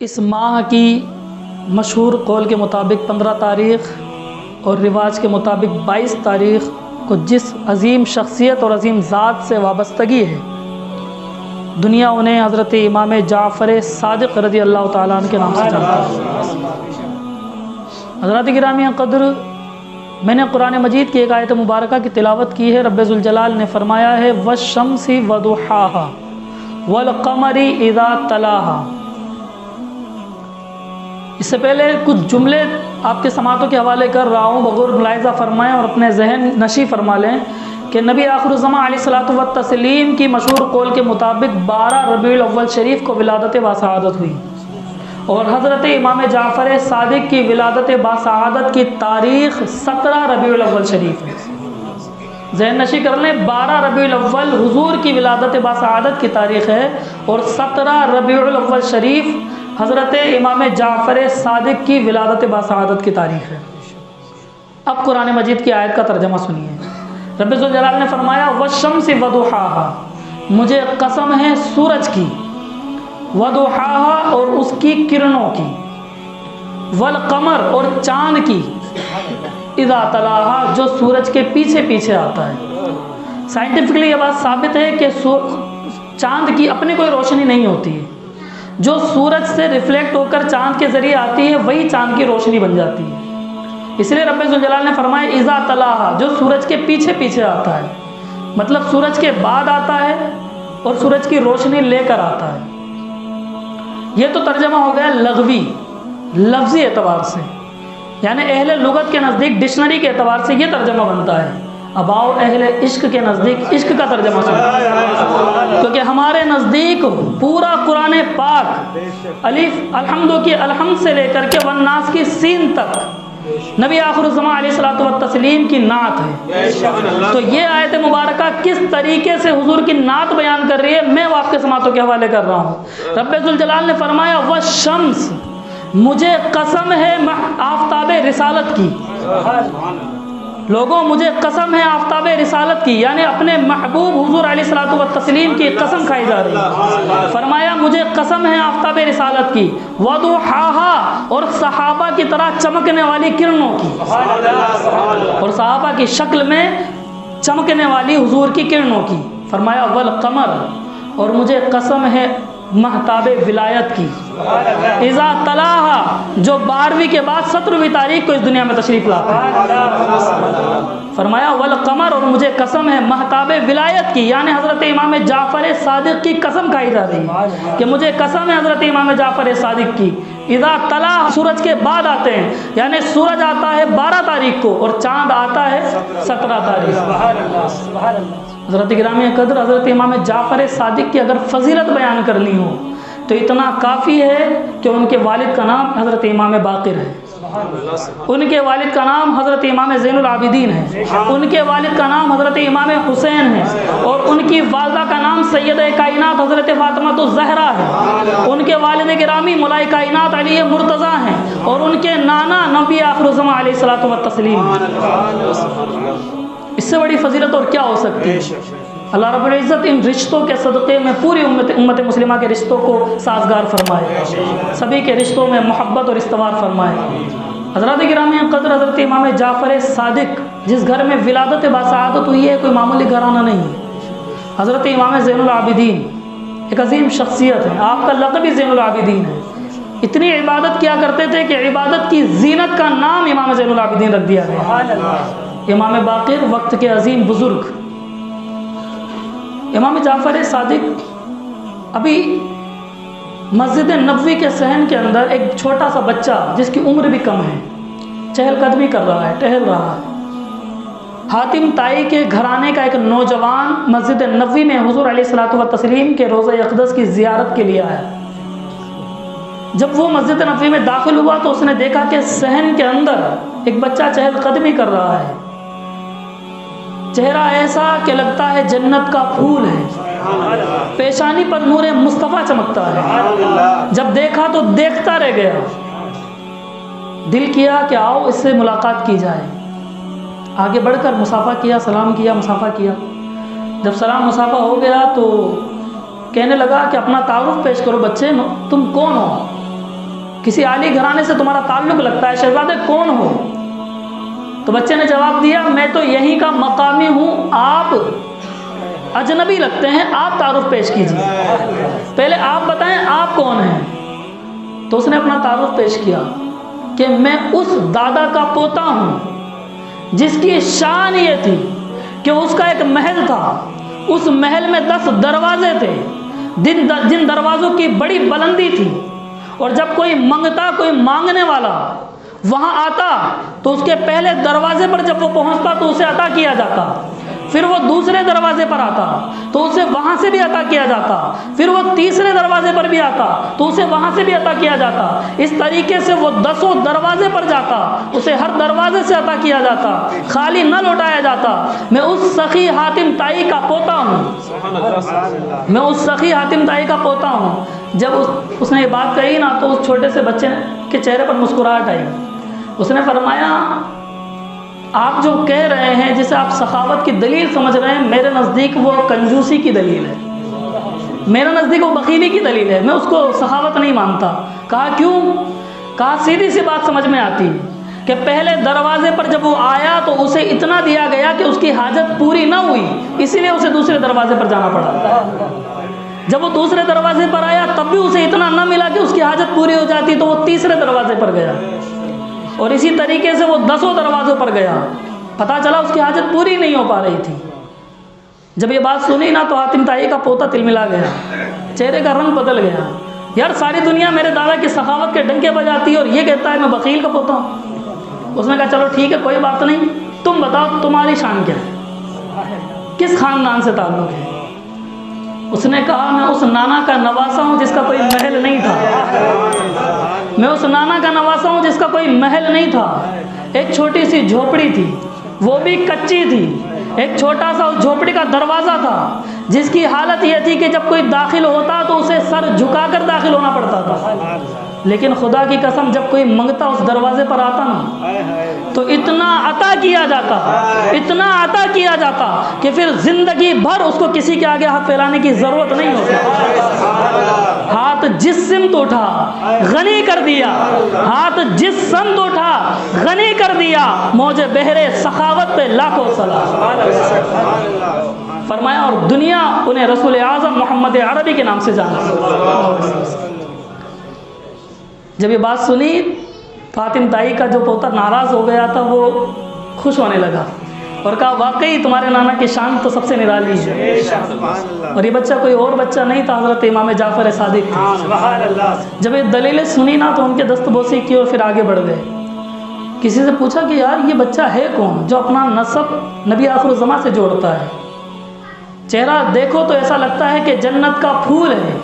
اس ماہ کی مشہور قول کے مطابق 15 تاریخ اور رواج کے مطابق 22 تاریخ کو جس عظیم شخصیت اور عظیم ذات سے وابستگی ہے، دنیا انہیں حضرت امام جعفر صادق رضی اللہ تعالیٰ عنہ کے نام سے جانتا ہے۔ حضرات گرامی قدر، میں نے قرآن مجید کی ایک آیت مبارکہ کی تلاوت کی ہے۔ رب ذوالجلال نے فرمایا ہے وَالشَّمْسِ وَضُحَاهَا وَالْقَمَرِ إِذَا تَلَاهَا۔ اس سے پہلے کچھ جملے آپ کے سماعتوں کے حوالے کر رہا ہوں، بغور ملاحظہ فرمائیں اور اپنے ذہن نشی فرما لیں کہ نبی آخر الزماں علیہ الصلوۃ والتسلیم کی مشہور قول کے مطابق 12 ربیع الاول شریف کو ولادت باسعادت ہوئی، اور حضرت امام جعفر صادق کی ولادت باسعادت کی تاریخ 17 ربیع الاول شریف ہے۔ ذہن نشی کر لیں، 12 ربیع الاول حضور کی ولادت باسعادت کی تاریخ ہے اور 17 ربیع الاول شریف حضرت امام جعفر صادق کی ولادت باسعادت کی تاریخ ہے۔ اب قرآن مجید کی آیت کا ترجمہ سنیے۔ رب ذوالجلال نے فرمایا والشمس وضحاها، مجھے قسم ہے سورج کی، وضحاها اور اس کی کرنوں کی، والقمر اور چاند کی، اذا تلاها جو سورج کے پیچھے پیچھے آتا ہے۔ سائنٹیفکلی یہ بات ثابت ہے کہ چاند کی اپنی کوئی روشنی نہیں ہوتی ہے، جو سورج سے ریفلیکٹ ہو کر چاند کے ذریعے آتی ہے وہی چاند کی روشنی بن جاتی ہے۔ اس لیے رب ذوالجلال نے فرمایا اذا تلاها، جو سورج کے پیچھے پیچھے آتا ہے، مطلب سورج کے بعد آتا ہے اور سورج کی روشنی لے کر آتا ہے۔ یہ تو ترجمہ ہو گیا لغوی، لفظی اعتبار سے، یعنی اہل لغت کے نزدیک ڈکشنری کے اعتبار سے یہ ترجمہ بنتا ہے۔ اب آؤ اہل عشق کے نزدیک عشق کا ترجمہ سنو، کیونکہ ہمارے نزدیک پورا قرآن پاک الف الحمد کی الحمد سے لے کر کے والناس کی سین تک نبی آخر الزماں علیہ الصلوۃ والتسلیم کی نعت ہے۔ تو یہ آیت مبارکہ کس طریقے سے حضور کی نعت بیان کر رہی ہے، میں وہ آپ کے سماعتوں کے حوالے کر رہا ہوں۔ رب ذوالجلال نے فرمایا والشمس، مجھے قسم ہے آفتاب رسالت کی، لوگوں مجھے قسم ہے آفتاب رسالت کی، یعنی اپنے محبوب حضور علیہ الصلوۃ والتسلیم کی قسم کھائی جا رہی ہے۔ فرمایا مجھے قسم ہے آفتاب رسالت کی، وضحاها اور صحابہ کی طرح چمکنے والی کرنوں کی، اور صحابہ کی شکل میں چمکنے والی حضور کی کرنوں کی۔ فرمایا والقمر، اور مجھے قسم ہے مہتاب ولایت کی، اذا تلاها جو 12ویں کے بعد 17ویں تاریخ کو اس دنیا میں تشریف لاتا ہے۔ فرمایا والقمر، اور مجھے قسم ہے مہتاب ولایت کی، یعنی حضرت امام جعفر صادق کی قسم کھائی جا رہی ہے کہ مجھے قسم ہے حضرت امام جعفر صادق کی، اذا تلاها سورج کے بعد آتے ہیں، یعنی سورج آتا ہے 12 تاریخ کو اور چاند آتا ہے 17 تاریخ۔ حضرت گرامی قدر، حضرت امام جعفر صادق کی اگر فضیلت بیان کرنی ہو تو اتنا کافی ہے کہ ان کے والد کا نام حضرت امام باقر ہے، ان کے والد کا نام حضرت امام زین العابدین ہے، ان کے والد کا نام حضرت امام حسین ہے، اور ان کی والدہ کا نام سید کائنات حضرت فاطمہ الزہرا ہے، ان کے والد گرامی مولائے کائنات علی مرتضیٰ ہیں، اور ان کے نانا نبی آخر الزماں علیہ الصلوۃ والتسلیم۔ اس سے بڑی فضیلت اور کیا ہو سکتی ہے؟ اللہ رب العزت ان رشتوں کے صدقے میں پوری امت مسلمہ کے رشتوں کو سازگار فرمائے، سبھی کے رشتوں میں محبت اور استوار فرمائے۔ حضرات گرامی قدر، حضرت امام جعفر صادق جس گھر میں ولادت باسعادت ہوئی ہے کوئی معمولی گھرانہ نہیں ہے۔ حضرت امام زین العابدین ایک عظیم شخصیت ہے، آپ کا لقب بھی زین العابدین ہے۔ اتنی عبادت کیا کرتے تھے کہ عبادت کی زینت کا نام امام زین العابدین رکھ دیا گیا۔ امام باقر وقت کے عظیم بزرگ، امام جعفر صادق ابھی مسجد نبوی کے صحن کے اندر ایک چھوٹا سا بچہ جس کی عمر بھی کم ہے، چہل قدمی کر رہا ہے، ٹہل رہا ہے۔ حاتم طائی کے گھرانے کا ایک نوجوان مسجد نبوی میں حضور علیہ الصلوۃ والتسلیم کے روضہ اقدس کی زیارت کے لیے آیا۔ جب وہ مسجد نبوی میں داخل ہوا تو اس نے دیکھا کہ صحن کے اندر ایک بچہ چہل قدمی کر رہا ہے، چہرہ ایسا کہ لگتا ہے جنت کا پھول ہے، پیشانی پر نور مصطفیٰ چمکتا ہے۔ جب دیکھا تو دیکھتا رہ گیا، دل کیا کہ آؤ اس سے ملاقات کی جائے۔ آگے بڑھ کر مصافحہ کیا، سلام کیا، مصافحہ کیا۔ جب سلام مصافحہ ہو گیا تو کہنے لگا کہ اپنا تعارف پیش کرو بچے، تم کون ہو؟ کسی عالی گھرانے سے تمہارا تعلق لگتا ہے، شہزادے کون ہو؟ تو بچے نے جواب دیا میں تو یہیں کا مقامی ہوں، آپ اجنبی لگتے ہیں، آپ تعارف پیش کیجیے، پہلے آپ بتائیں آپ کون ہیں؟ تو اس نے اپنا تعارف پیش کیا کہ میں اس دادا کا پوتا ہوں جس کی شان یہ تھی کہ اس کا ایک محل تھا، اس محل میں 10 دروازے تھے، جن دروازوں کی بڑی بلندی تھی، اور جب کوئی منگتا، کوئی مانگنے والا وہاں آتا تو اس کے پہلے دروازے پر جب وہ پہنچتا تو اسے عطا کیا جاتا، پھر وہ دوسرے دروازے پر آتا تو اسے وہاں سے بھی عطا کیا جاتا، پھر وہ تیسرے دروازے پر بھی آتا تو اسے وہاں سے بھی عطا کیا جاتا، اس طریقے سے وہ 10 دروازے پر جاتا، اسے ہر دروازے سے عطا کیا جاتا، خالی نہ لوٹایا جاتا۔ میں اس سخی حاتم طائی کا پوتا ہوں، میں اس سخی حاتم طائی کا پوتا ہوں۔ جب اس نے یہ بات کہی نا تو اس چھوٹے سے بچے کے چہرے پر مسکراہٹ آئی۔ اس نے فرمایا آپ جو کہہ رہے ہیں، جسے آپ سخاوت کی دلیل سمجھ رہے ہیں، میرے نزدیک وہ کنجوسی کی دلیل ہے، میرے نزدیک وہ بخیلی کی دلیل ہے، میں اس کو سخاوت نہیں مانتا۔ کہا کیوں؟ کہا سیدھی سی بات سمجھ میں آتی کہ پہلے دروازے پر جب وہ آیا تو اسے اتنا دیا گیا کہ اس کی حاجت پوری نہ ہوئی، اسی لیے اسے دوسرے دروازے پر جانا پڑا۔ جب وہ دوسرے دروازے پر آیا تب بھی اسے اتنا نہ ملا کہ اس کی حاجت پوری ہو جاتی تو وہ تیسرے دروازے پر گیا، اور اسی طریقے سے وہ 10 دروازوں پر گیا، پتہ چلا اس کی حاجت پوری نہیں ہو پا رہی تھی۔ جب یہ بات سنی نا تو حاتم طائی کا پوتا تلملا گیا، چہرے کا رنگ بدل گیا۔ یار ساری دنیا میرے دادا کی سخاوت کے ڈنکے بجاتی ہے اور یہ کہتا ہے میں بخیل کا پوتا ہوں۔ اس نے کہا چلو ٹھیک ہے کوئی بات نہیں، تم بتاؤ تمہاری شان کیا ہے، کس خاندان سے تعلق ہے؟ اس نے کہا میں اس نانا کا نواسا ہوں جس کا کوئی محل نہیں تھا، میں اس نانا کا نواسا ہوں جس کا کوئی محل نہیں تھا، ایک چھوٹی سی جھوپڑی تھی، وہ بھی کچی تھی، ایک چھوٹا سا اس جھوپڑی کا دروازہ تھا جس کی حالت یہ تھی کہ جب کوئی داخل ہوتا تو اسے سر جھکا کر داخل ہونا پڑتا تھا، لیکن خدا کی قسم جب کوئی منگتا اس دروازے پر آتا نا تو اتنا عطا کیا جاتا، اتنا عطا کیا جاتا کہ پھر زندگی بھر اس کو کسی کے آگے ہاتھ پھیلانے کی ضرورت نہیں ہوتی۔ ہاتھ جس سمت اٹھا غنی کر دیا، ہاتھ جس سمت اٹھا غنی کر دیا، موج بحر سخاوت پہ لاکھوں سلام۔ فرمایا اور دنیا انہیں رسول اعظم محمد عربی کے نام سے جانتی۔ جب یہ بات سنی حاتم طائی کا جو پوتا ناراض ہو گیا تھا وہ خوش ہونے لگا اور کہا واقعی تمہارے نانا کی شان تو سب سے نرالی ہے، اور یہ بچہ کوئی اور بچہ نہیں تھا، حضرت امام جعفر صادق تھے۔ جب یہ دلیلیں سنی نا تو ان کے دست بوسی کی اور پھر آگے بڑھ گئے۔ کسی سے پوچھا کہ یار یہ بچہ ہے کون جو اپنا نسب نبی آخر الزمان سے جوڑتا ہے؟ چہرہ دیکھو تو ایسا لگتا ہے کہ جنت کا پھول ہے۔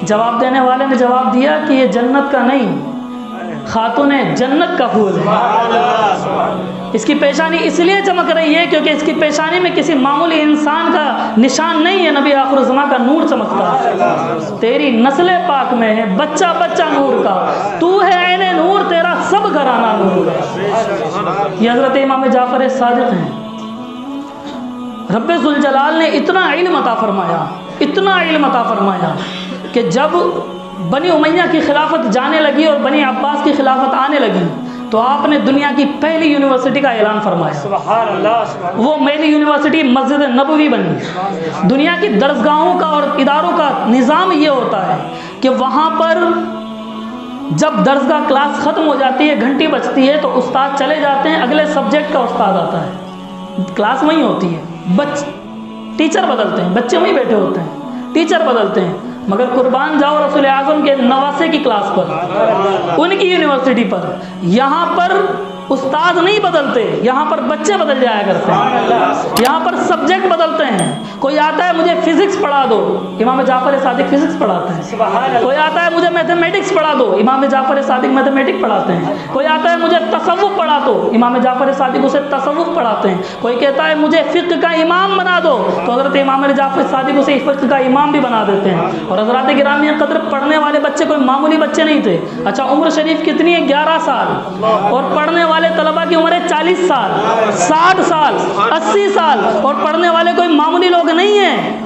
جواب دینے والے نے جواب دیا کہ یہ جنت کا نہیں، خاتون جنت کا پھول ہے۔ اس کی پیشانی اس لیے چمک رہی ہے کیونکہ اس کی پیشانی میں کسی معمولی انسان کا نشان نہیں ہے، نبی آخر الزمان کا نور چمکتا ہے۔ تیری نسل پاک میں ہے بچہ بچہ نور کا، تو ہے عین نور، تیرا سب گھرانہ نور ہے۔ یہ حضرت امام جعفر صادق ہیں۔ رب ذوالجلال نے اتنا علم عطا فرمایا، اتنا علم عطا فرمایا کہ جب بنی امیہ کی خلافت جانے لگی اور بنی عباس کی خلافت آنے لگی تو آپ نے دنیا کی پہلی یونیورسٹی کا اعلان فرمایا۔ سبحان اللہ۔ وہ پہلی یونیورسٹی مسجد نبوی بنی۔ دنیا کی درسگاہوں کا اور اداروں کا نظام یہ ہوتا ہے کہ وہاں پر جب درسگاہ کلاس ختم ہو جاتی ہے، گھنٹی بجتی ہے تو استاد چلے جاتے ہیں، اگلے سبجیکٹ کا استاد آتا ہے، کلاس وہیں ہوتی ہے، ٹیچر بدلتے ہیں، بچے وہیں بیٹھے ہوتے ہیں، ٹیچر بدلتے ہیں، مگر قربان جاؤ رسول اعظم کے نواسے کی کلاس پر، ان کی یونیورسٹی پر، یہاں پر استاد نہیں بدلتے، یہاں پر بچے بدل جایا کرتے ہیں، یہاں پر سبجیکٹ بدلتے ہیں۔ کوئی آتا ہے مجھے فزکس پڑھا دو، امام جعفر صادق فزکس پڑھاتے ہیں۔ کوئی آتا ہے مجھے میتھمیٹکس پڑھا دو، امام جعفر صادق میتھمیٹکس پڑھاتے ہیں۔ کوئی آتا ہے مجھے تصوف پڑھا دو، امام جعفر صادق اسے تصوف پڑھاتے ہیں۔ کوئی کہتا ہے مجھے فقہ کا امام بنا دو تو حضرت امام جعفر صادق اسے فقہ کا امام بھی بنا دیتے ہیں۔ اور حضرات گرامی قدر پڑھنے والے بچے کوئی معمولی بچے نہیں تھے۔ اچھا عمر شریف کتنی ہے؟ 11 سال، اور پڑھنے والے طلباء کی عمر ہے 40 سال، 60 سال، 80 سال، اور پڑھنے والے کوئی معمولی لوگ نہیں ہیں۔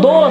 2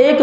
1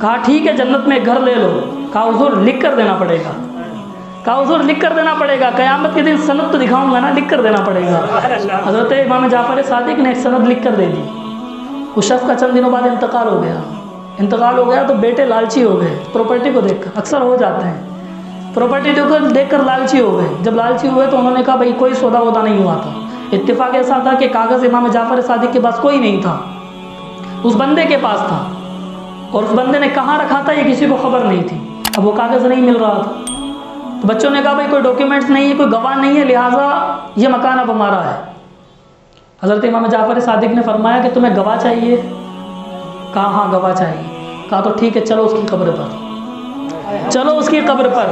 کہا ٹھیک ہے جنت میں گھر لے لو. کہا حضور لکھ کر دینا پڑے گا. کہا حضور لکھ کر دینا پڑے گا, قیامت کے دن سند تو دکھاؤں گا نا, لکھ کر دینا پڑے گا. حضرت امام جعفر صادق نے ایک سند لکھ کر دے دی. اس شخص کا چند دنوں بعد انتقال ہو گیا. انتقال ہو گیا تو بیٹے لالچی ہو گئے پراپرٹی کو دیکھ کر, اکثر ہو جاتے ہیں, پراپرٹی کو دیکھ کر لالچی ہو گئے. جب لالچی ہوئے تو انہوں نے کہا بھائی کوئی سودا وودا نہیں ہوا تھا. اتفاق ایسا تھا کہ کاغذ امام جعفر صادق کے پاس کوئی نہیں تھا, اس بندے کے پاس تھا, اور اس بندے نے کہاں رکھا تھا یہ کسی کو خبر نہیں تھی. اب وہ کاغذ نہیں مل رہا تھا تو بچوں نے کہا بھائی کوئی ڈاکیومنٹس نہیں ہے, کوئی گواہ نہیں ہے, لہٰذا یہ مکان اب ہمارا ہے. حضرت امام جعفر صادق نے فرمایا کہ تمہیں گواہ چاہیے؟ کہا ہاں گواہ چاہیے. کہا تو ٹھیک ہے چلو اس کی قبر پر, چلو اس کی قبر پر.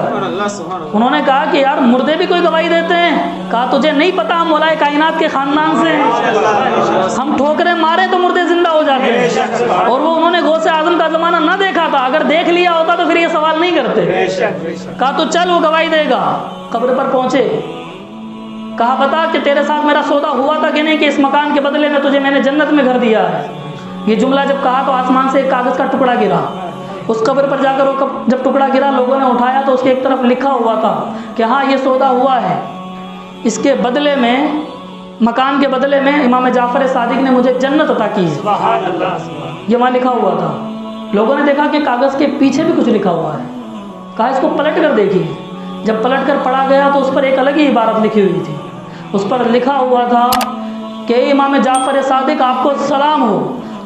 انہوں نے کہا کہ یار مردے بھی کوئی گواہی دیتے ہیں؟ کہا تجھے نہیں پتا ہم مولائے کائنات کے خاندان سے ہیں, ہم ٹھوکریں مارے تو مردے زندہ ہو جاتے ہیں. اور وہ انہوں نے غوث اعظم کا زمانہ نہ دیکھا تھا, اگر دیکھ لیا ہوتا تو پھر یہ سوال نہیں کرتے. کہا تو چل وہ گواہی دے گا. قبر پر پہنچے, کہا بتا کہ تیرے ساتھ میرا سودا ہوا تھا کہ نہیں, کہ اس مکان کے بدلے میں تجھے میں نے جنت میں گھر دیا ہے. یہ جملہ جب کہا تو آسمان سے ایک کاغذ کا ٹکڑا گرا. اس قبر پر جا کر وہ جب ٹکڑا گرا لوگوں نے اٹھایا تو اس کے ایک طرف لکھا ہوا تھا کہ ہاں یہ سودا ہوا ہے, اس کے بدلے میں, مکان کے بدلے میں امام جعفر صادق نے مجھے جنت عطا کی ہے. یہ وہاں لکھا ہوا تھا. لوگوں نے دیکھا کہ کاغذ کے پیچھے بھی کچھ لکھا ہوا ہے. کہا اس کو پلٹ کر دیکھیے. جب پلٹ کر پڑھا گیا تو اس پر ایک الگ ہی عبارت لکھی ہوئی تھی. اس پر لکھا ہوا تھا کہ امام جعفر صادق آپ کو سلام ہو,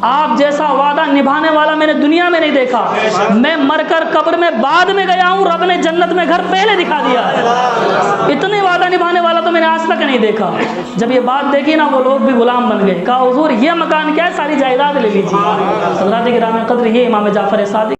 آپ جیسا وعدہ نبھانے والا میں نے دنیا میں نہیں دیکھا. میں مر کر قبر میں بعد میں گیا ہوں, رب نے جنت میں گھر پہلے دکھا دیا ہے. اتنے وعدہ نبھانے والا تو میں نے آج تک نہیں دیکھا. جب یہ بات دیکھی نا وہ لوگ بھی غلام بن گئے. کہا حضور یہ مکان کیا ہے, ساری جائیداد لے لیجیے. حضرات کرام قدر یہ امام جعفر صادق